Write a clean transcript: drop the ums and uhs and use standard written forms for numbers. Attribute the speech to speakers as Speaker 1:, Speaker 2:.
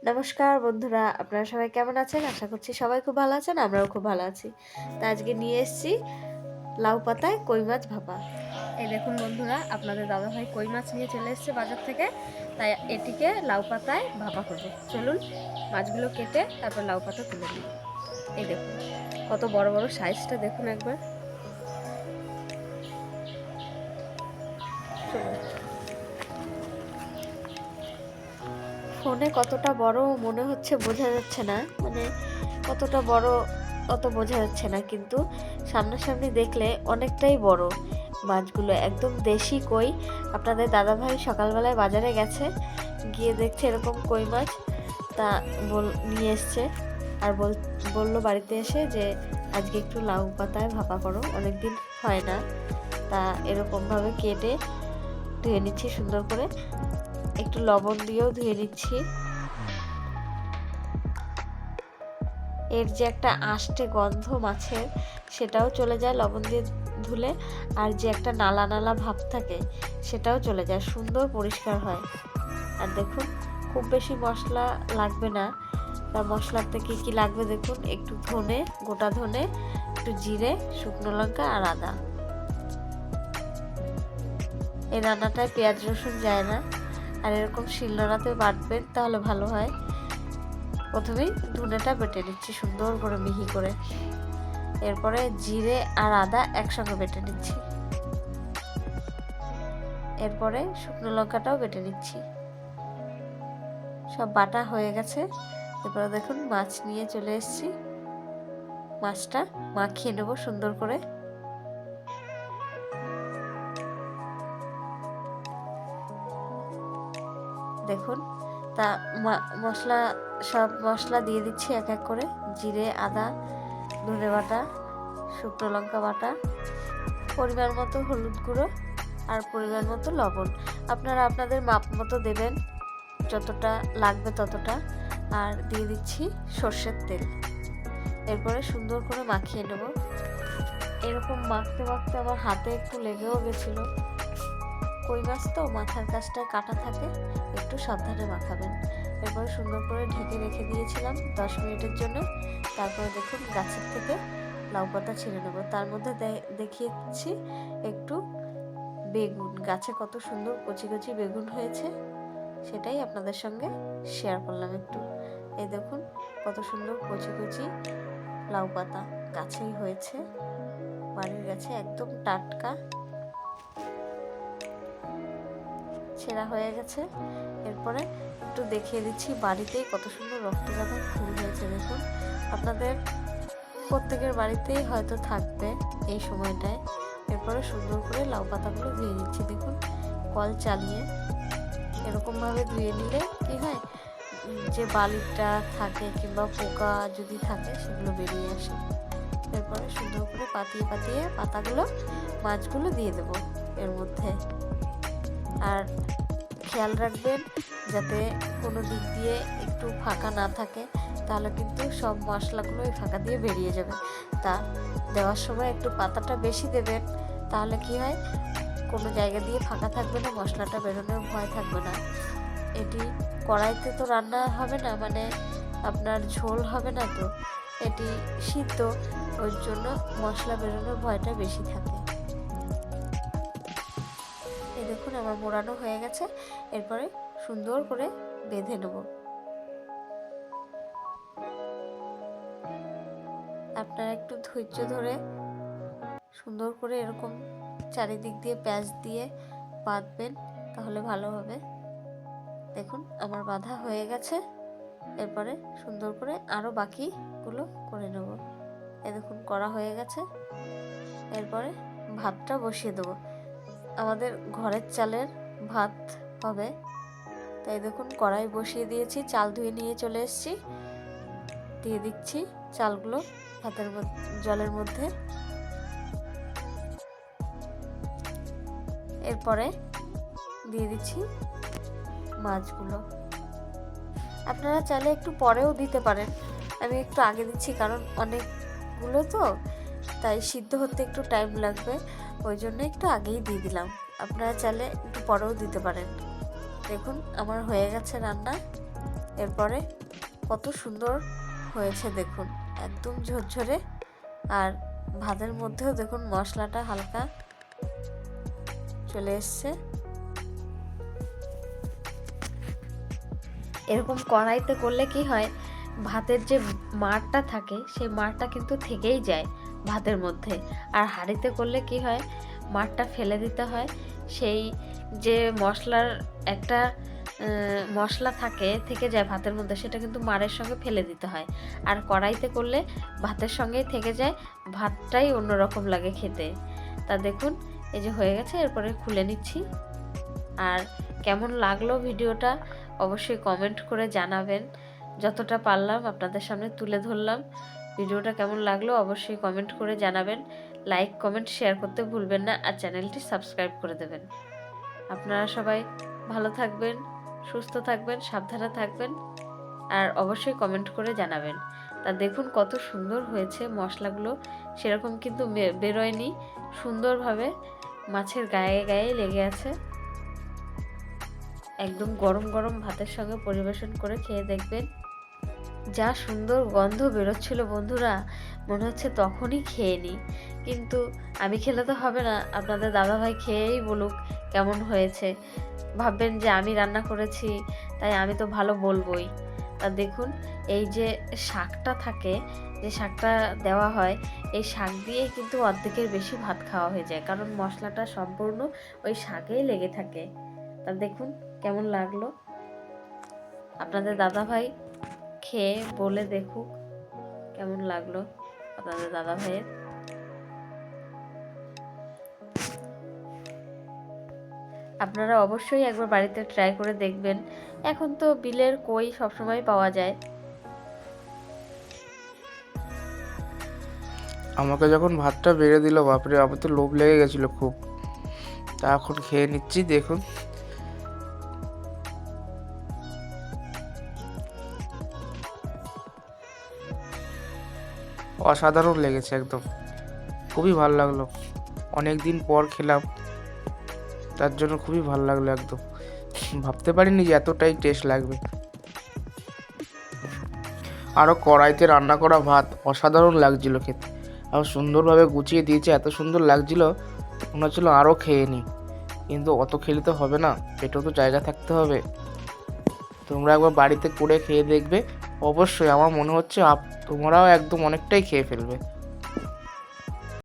Speaker 1: নমস্কার বন্ধুরা, আপনারা সবাই কেমন আছেন? আশা করছি সবাই খুব ভালো আছেন, আমরাও খুব ভালো আছি। তা আজকে নিয়ে এসেছি লাউ পাতায় কই মাছ ভাপা। এই দেখুন বন্ধুরা, আপনাদের দাদাভাই কই মাছ নিয়ে চলে এসেছে বাজার থেকে, তাই এটিকে লাউ পাতায় ভাপা করব। চলুন মাছগুলো কেটে তারপর লাউ পাতা তুলে নিই। এই দেখুন কত বড় বড় সাইজটা, দেখুন একবার। চলুন, ফোনে কতটা বড় মনে হচ্ছে বোঝা যাচ্ছে না, মানে কতটা বড় অত বোঝা যাচ্ছে না, কিন্তু সামনাসামনি দেখলে অনেকটাই বড়। মাছগুলো একদম দেশি কই। আপনাদের দাদাভাই সকালবেলায় বাজারে গেছে, গিয়ে দেখছে এরকম কই মাছ, তা নিয়ে এসছে আর বললো বাড়িতে এসে যে আজকে একটু লাউ পাতায় ভাপা করো, অনেকদিন হয় না। তা এরকমভাবে কেটে ধুয়ে নিচ্ছি সুন্দর করে, একটু লবণ দিয়েও ধুয়ে নিচ্ছি। এর যে একটা আষ্টে গন্ধ মাছের, সেটাও চলে যায় লবণ দিয়ে ধুলে, আর যে একটা নালা নালা ভাব থাকে সেটাও চলে যায়, সুন্দর পরিষ্কার হয়। আর দেখুন খুব বেশি মশলা লাগবে না। তা মশলার থেকে কি লাগবে দেখুন, একটু ধনে, গোটা ধনে, একটু জিরে, শুকনো লঙ্কা আর আদা। এই রান্নাটায় পেঁয়াজ রসুন যায় না, আর এরকম শিলনোড়াতে বাটবেন তাহলে ভালো হয়। প্রথমেই ধনেটা বেটে নিচ্ছি সুন্দর করে মিহি করে, এরপরে জিরে আর আদা একসঙ্গে বেটে নিচ্ছি, এরপরে শুকনো লঙ্কাটাও বেটে নিচ্ছি। সব বাটা হয়ে গেছে। এরপরে দেখুন মাছ নিয়ে চলে এসেছি, মাছটা মাখিয়ে নেব সুন্দর করে। দেখুন, তা সব মশলা দিয়ে দিচ্ছি এক এক করে, জিরে, আদা, ধনে বাটা, শুকনো লঙ্কা বাটা, পরিমাণ মতো হলুদ গুঁড়ো আর পরিমাণ মতো লবণ। আপনারা আপনাদের মাপ মতো দেবেন, যতটা লাগবে ততটা। আর দিয়ে দিচ্ছি সর্ষের তেল। এরপরে সুন্দর করে মাখিয়ে নেব। এরকম মাখতে মাখতে আমার হাতে একটু লেগেও গেছিলো। কই মাছ তো মাথার কাছটায় কাটা থাকে, একটু সাবধানে মাখাবেন। এরপরে সুন্দর করে ঢেকে রেখে দিয়েছিলাম 10 মিনিটের জন্য। তারপরে দেখুন গাছের থেকে লাউ পাতা ছিঁড়ে নেব। তার মধ্যে দেখিয়েছি একটু বেগুন, গাছে কত সুন্দর কচি কচি বেগুন হয়েছে, সেটাই আপনাদের সঙ্গে শেয়ার করলাম একটু। এই দেখুন কত সুন্দর কচি কচি লাউ পাতা গাছেই হয়েছে, বাড়ির গাছে একদম টাটকা, ছেঁড়া হয়ে গেছে। এরপরে একটু দেখিয়ে দিচ্ছি বাড়িতেই কত সুন্দর রক্তগাঁদার ফুল হয়েছে। দেখুন আপনাদের প্রত্যেকের বাড়িতেই হয়তো থাকবে এই সময়টায়। এরপরে সুন্দর করে লাউ পাতাগুলো ধুয়ে নিচ্ছি। দেখুন কল চালিয়ে এরকমভাবে ধুয়ে নিলে কি হয়, যে বালিটা থাকে কিংবা পোকা যদি থাকে সেগুলো বেরিয়ে আসে। এরপরে সুন্দর করে পাতিয়ে পাতিয়ে পাতাগুলো মাছগুলো দিয়ে দেব এর মধ্যে। আর খেয়াল রাখবেন যাতে কোনো দিক দিয়ে একটু ফাঁকা না থাকে, তাহলে কিন্তু সব মশলাগুলো এই ফাঁকা দিয়ে বেরিয়ে যাবে। তা দেওয়ার সময় একটু পাতাটা বেশি দেবেন, তাহলে কি হয়, কোনো জায়গা দিয়ে ফাঁকা থাকবে না, মশলাটা বেরোনোর ভয় থাকবে না। এটি কড়াইতে তো রান্না হবে না, মানে আপনার ঝোল হবে না, তো এটি সিদ্ধ, ওই জন্য মশলা বেরোনোর ভয়টা বেশি থাকে। এই দেখুন আমার মোড়ানো হয়ে গেছে। এরপরে সুন্দর করে বেঁধে নেব। আপনারা একটু ধৈর্য ধরে সুন্দর করে এরকম চারিদিক দিয়ে প্যাঁচ দিয়ে বাঁধবেন, তাহলে ভালো হবে। দেখুন আমার বাঁধা হয়ে গেছে। এরপরে সুন্দর করে আরও বাকিগুলো করে নেব। এই দেখুন করা হয়ে গেছে। এরপরে ভাতটা বসিয়ে দেবো। আমাদের ঘরের চালের ভাত হবে, তাই দেখুন কড়াই বসিয়ে দিয়েছি, চাল ধুয়ে নিয়ে চলে এসেছি। দিয়ে দিচ্ছি চালগুলো ভাতের জলের মধ্যে। এরপরে দিয়ে দিচ্ছি মাছগুলো। আপনারা চাইলে একটু পরেও দিতে পারেন, আমি একটু আগে দিচ্ছি কারণ অনেকগুলো তো, তাই সিদ্ধ হতে একটু টাইম লাগবে, ওই জন্য একটু আগেই দিয়ে দিলাম। আপনারা চাইলে একটু পরেও দিতে পারেন। দেখুন আমার হয়ে গেছে রান্না। এরপরে কত সুন্দর হয়েছে দেখুন, একদম ঝরঝরে। আর ভাতের মধ্যেও দেখুন মশলাটা হালকা চলে এসছে। এরকম কড়াইতে করলে কি হয়, ভাতের যে মাড়টা থাকে সেই মাড়টা কিন্তু থেকেই যায় ভাতের মধ্যে। আর হাঁড়িতে করলে কি হয়, মাড়টা ফেলে দিতে হয়। সেই যে মশলার একটা মশলা থেকে যায় ভাতের মধ্যে, সেটা কিন্তু মাড়ের সঙ্গে ফেলে দিতে হয়। আর কড়াইতে করলে ভাতের সঙ্গেই থেকে যায়, ভাতটাই অন্যরকম লাগে খেতে। তা দেখুন এই যে হয়ে গেছে, এরপরে খুলে নিচ্ছি। আর কেমন লাগলো ভিডিওটা অবশ্যই কমেন্ট করে জানাবেন। যতটা পারলাম আপনাদের সামনে তুলে ধরলাম। ভিডিওটা কেমন লাগলো অবশ্যই কমেন্ট করে জানাবেন। লাইক কমেন্ট শেয়ার করতে ভুলবেন না, আর চ্যানেলটি সাবস্ক্রাইব করে দেবেন। আপনারা সবাই ভালো থাকবেন, সুস্থ থাকবেন, সাবধানে থাকবেন, আর অবশ্যই কমেন্ট করে জানাবেন। তা দেখুন কত সুন্দর হয়েছে, মশলাগুলো সেরকম কিন্তু বেরোয়নি, সুন্দরভাবে মাছের গায়ে গায়ে লেগে আছে। একদম গরম গরম ভাতের সঙ্গে পরিবেশন করে খেয়ে দেখবেন, যা সুন্দর গন্ধ বেরোচ্ছিল বন্ধুরা, মনে হচ্ছে তখনই খেয়ে নিই। কিন্তু আমি খেলে তো হবে না, আপনাদের দাদাভাই খেয়েই বলুক কেমন হয়েছে। ভাববেন যে আমি রান্না করেছি তাই আমি তো ভালো বলবই। তা দেখুন এই যে শাকটা থাকে, যে শাকটা দেওয়া হয়, এই শাক দিয়ে কিন্তু অর্ধেকের বেশি ভাত খাওয়া হয়ে যায়, কারণ মশলাটা সম্পূর্ণ ওই শাকেই লেগে থাকে। তা দেখুন কেমন লাগলো, আপনাদের দাদাভাই খেয়ে বলে দেখুক কেমন লাগলো আপনাদের দাদাভাইয়ের। আপনারা অবশ্যই একবার বাড়িতে ট্রাই করে দেখবেন। এখন তো বিলের কই সবসময় পাওয়া যায়।
Speaker 2: আমাকে যখন ভাতটা বেড়ে দিল, বাপরে আমার তো লোভ লেগে গেছিলো খুব। তা এখন খেয়ে নিচ্ছি, দেখুন। অসাধারণ লেগেছে, একদম খুবই ভালো লাগলো। অনেক দিন পর খেলাম, তার জন্য খুবই ভালো লাগলো। একদম ভাবতে পারিনি যে এতটাই টেস্ট লাগবে। আরও কড়াইতে রান্না করা ভাত অসাধারণ লাগছিল খেতে, আর সুন্দরভাবে গুছিয়ে দিয়েছে, এত সুন্দর লাগছিল মনে হচ্ছিলো আরও খেয়ে নিই। কিন্তু অত খেলে তো হবে না, পেটেও তো জায়গা থাকতে হবে। তোমরা একবার বাড়িতে করে খেয়ে দেখবে, অবশ্যই আমার মনে হচ্ছে তোমরাও একদম অনেকটাই খেয়ে ফেলবে।